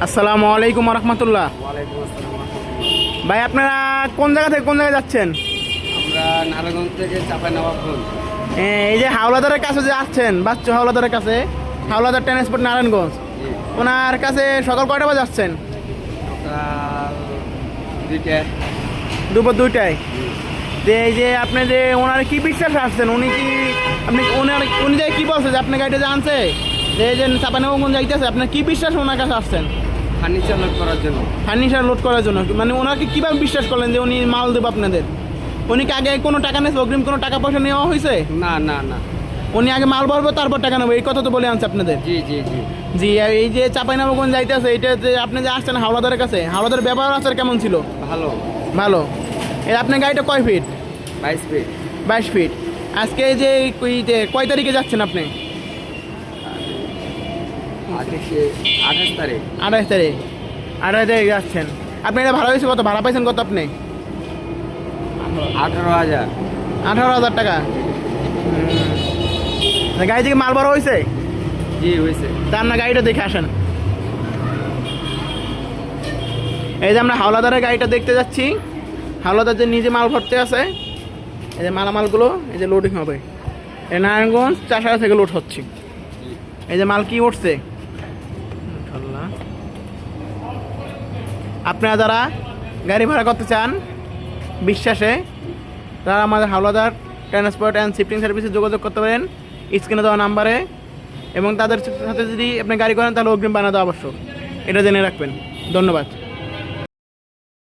আসসালামু আলাইকুম রহমতুল্লাহ। ওয়ালাইকুম আসসালাম রাহমাতুল্লাহ। ভাই আপনারা কোন জায়গা থেকে কোন জায়গায় যাচ্ছেন? আমরা নারায়ণগঞ্জ থেকে চাঁপাইনবাবগঞ্জ। এই যে হাওলাদারের কাছে যে আসছেন, বাচ্চু হাওলাদারের কাছে, হাওলাদার ট্রান্সপোর্ট নারায়ণগঞ্জ, জি, ওনার কাছে সকাল কয়টা বাজে আসছেন? সকাল 2টা। দুপুর 2টায়। যে এই যে আপনি যে ওনার কি বিশ্বাস আসছেন, উনি কি আপনি উনি যে কি বলছে যে আপনি গাড়িটা যে আনছে, যে এই যে চাঁপাইনবাবগঞ্জ যাইতেছে, আপনার কি বিশ্বাস ওনার কাছে আসছেন? ফার্নিচার লোড করার জন্য। ফার্নিচার লোড করার জন্য। মানে ওনাকে কীভাবে বিশ্বাস করলেন যে উনি মাল দেবো আপনাদের? উনি কি আগে কোনো টাকা নিয়েছে, অগ্রিম কোনো টাকা পয়সা নেওয়া হয়েছে? না না না। উনি আগে মাল ভরবো তারপর টাকা নেবো, এই কথা তো বলে আনছে আপনাদের। জি জি জি। জি, আর এই যে চাঁপাইনবাবগঞ্জ যাইতেছে, এটা যে আপনি যে আসছেন হাওলাদারের কাছে, হাওলাদারের ব্যবহার আচার কেমন ছিল? ভালো। ভালো। এই আপনার গাড়িটা কয় ফিট? 22 ফিট। 22 ফিট। আজকে এই যে কয় তারিখে যাচ্ছেন আপনি? আজকে 28 তারিখ। 28 তারিখ। 28 তারিখ যাচ্ছেন। আপনি এটা ভাড়া হয়েছে কত? ভাড়া পাইছেন কত আপনি? 18,000। 18,000 টাকা। গাড়ি থেকে মাল ভরা হয়েছে? জি হয়েছে। তা আপনার গাড়িটা দেখে আসেন। এই যে আমরা হাওলাদারের গাড়িটা দেখতে যাচ্ছি। হাওলাদার যে নিজে মাল ভরতে আছে, এই যে মালামালগুলো এই যে লোডিং হবে, এই নারায়ণগঞ্জ চাষারা থেকে লোড হচ্ছে। এই যে মাল কি উঠছে, আপনারা যারা গাড়ি ভাড়া করতে চান বিশ্বাসে, তারা আমাদের হাওলাদার ট্রান্সপোর্ট অ্যান্ড শিফটিং সার্ভিসে যোগাযোগ করতে পারেন স্ক্রিনে দেওয়া নাম্বারে। এবং তাদের সাথে যদি আপনি গাড়ি করেন তাহলে অগ্রিম বানা দেওয়া আবশ্যক, এটা জেনে রাখবেন। ধন্যবাদ।